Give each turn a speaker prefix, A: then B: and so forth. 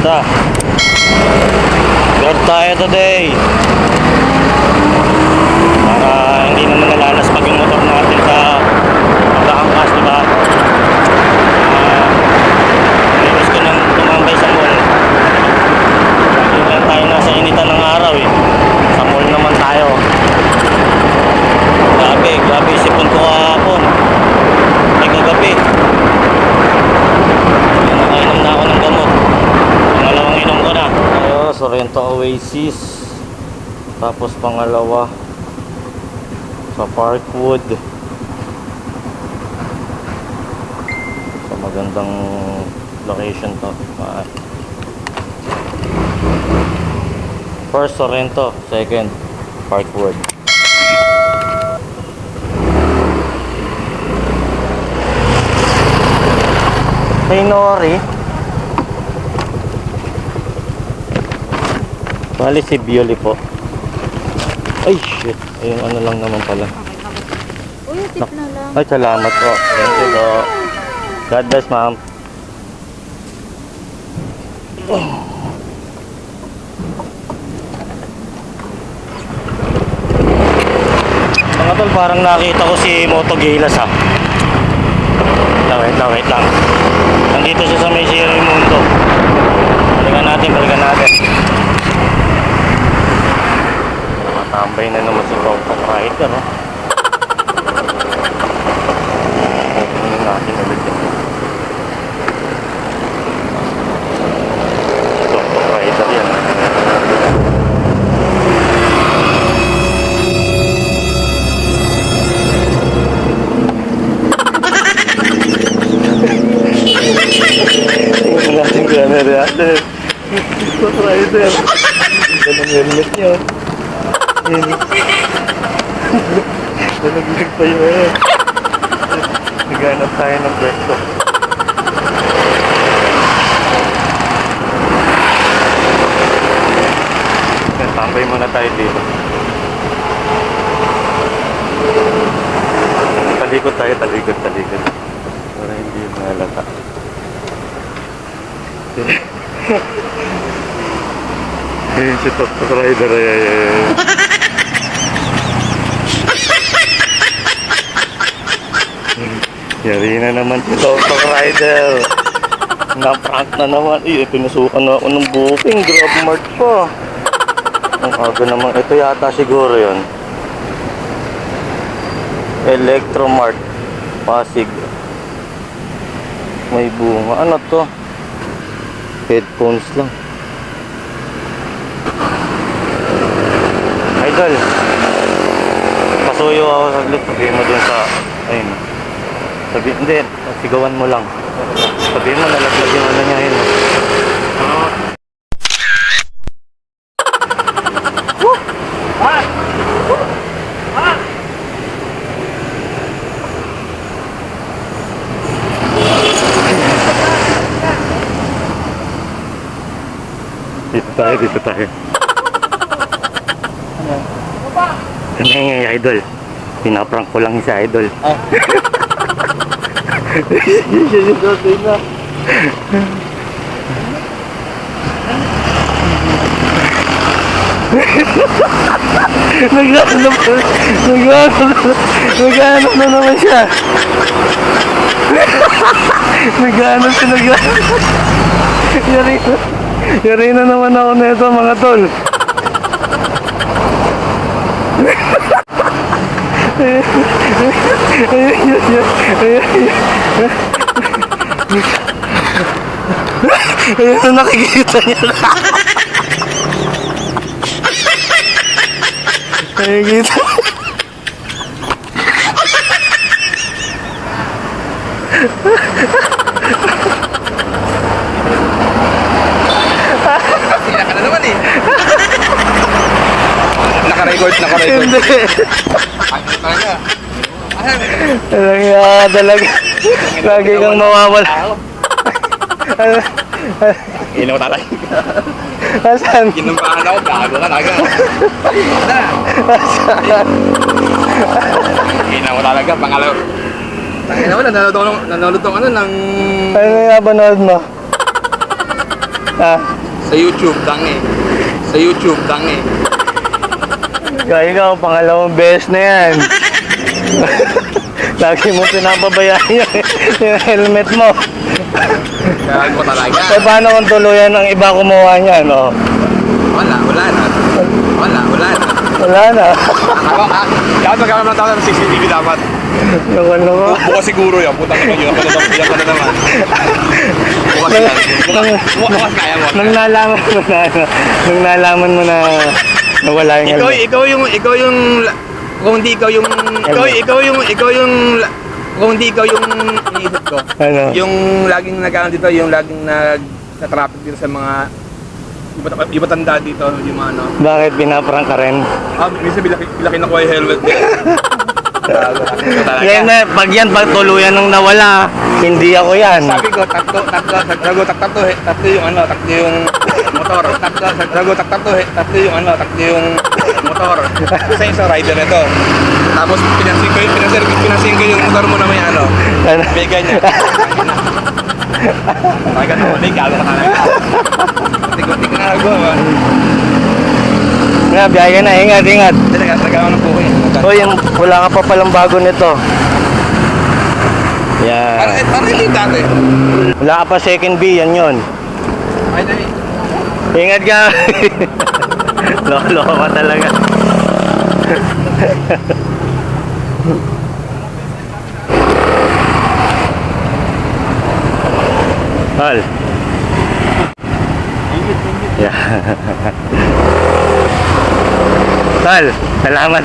A: Basta guard tayo today para hindi naman nalalas pag yung motor natin sa pagkakangkas, diba? Nainis ko nang tumambay sa mall. Lagi lang tayo nasa initan ng araw eh. Sa mall naman tayo. Grabe sipon ko kahapon. Ay kagabi. Nakainom na ako ng gamot. Pangalawang inom ko na. Sorrento Oasis. Tapos pangalawa sa Parkwood. So magandang location to. First Sorrento, second Parkwood. Hey Nori. Bali si Bioli po. Ay shit. Ayun ano lang naman pala.
B: Uy, tip na lang.
A: Ay salamat po. Thank you po. God bless ma'am. Mga tol, parang nakita ko si Moto Gilas ha. Wait lang. Nandito siya sa may Sierra Mundo. Balikan natin. Nakatambay na naman si Moto Rider, no? Openin natin ulit yun. Moto Rider yan. Natin camera natin. Moto Rider. Ganda ng helmet niya. Nalaglag pa yun. Naghanap tayo ng pwesto. Tambay muna tayo dito. Talikod tayo. Para hindi malata. Ayun si Top Rider. Yari na naman si Top Rider. Na-prank na naman. Pinusukan na ako ng booking. Grab mart pa. Ang aga naman. Ito yata siguro yun. Electromart Pasig. May bunga. Ano to? Headphones lang. Idol, pasuyo ako saglit. Sabihin mo dun sa ayun. Hindi, sigawan mo lang. Sabihin mo nalaglag yung ano niya yun. Dito tayo. Ano yung idol? Pinaprank ko lang si idol. Naghanap na naman siya. Yari na naman ako nito mga tol. Ayun na nakikita niya. Nakikita.
C: Sila ka na naman eh. Naka-record.
A: Hindi.
C: Ano talaga?
A: Talaga. Lagi kang mawawala.
C: Inaw talaga.
A: Asan?
C: Kinumbahan ako, gago ka talaga.
A: Asan?
C: Inaw talaga, pangalaw. Tangina mo, nanonood ng ano ng...
A: Ano yung napanood mo? Ha?
C: Sa YouTube, dangi. Sa YouTube, dangi.
A: Kaya ikaw, pangalawang beses na yan. Lagi mo pinapabayaan yung helmet mo.
C: Kaya ko talaga.
A: So, paano kung tuluyan ng iba kumuha niyan, no?
C: Wala na. Wala na.
A: Wala na.
C: Ako, dapat magkakaroon ng tao ng CCTV dapat.
A: Loko.
C: Bukas siguro yan. Putang ina yun. Yan ka na naman. Bukas yan. Bukas kaya mo.
A: Nung nalaman mo na, nung nalaman mo na nawala yung helmet.
C: Ikaw yung kung hindi ikaw yung kung hindi ikaw yung iniisip ko.
A: Ano?
C: Yung laging nag-ano dito, yung laging nag-traffic dito sa mga iba tanda dito, yung mga ano.
A: Bakit pinaprank ka rin?
C: Minsan bilaki na ko yung helmet din.
A: Yan na, pag yan pagtuluyan nung nawala, hindi ako yan.
C: Sabi ko, tatlo yung ano, tatlo yung motor. Tatlo yung ano, tatlo yung motor. Kasi isang rider nito. Tapos pinansin ko yung motor mo na may ano,
A: Ano?
C: may ganyan. Ay, ganun, may gago ka talaga. Tingko na nagawa.
A: Nga, biyahe ka na, ingat.
C: Hindi, nagawa ng buko eh.
A: O, yung wala ka pa palang bago nito. Yan.
C: Ano hindi dati?
A: Wala ka pa second B, yan yun.
C: Ay, dali.
A: Ingat ka. Lolo ka talaga. Hal. Yeah. Hal, salamat.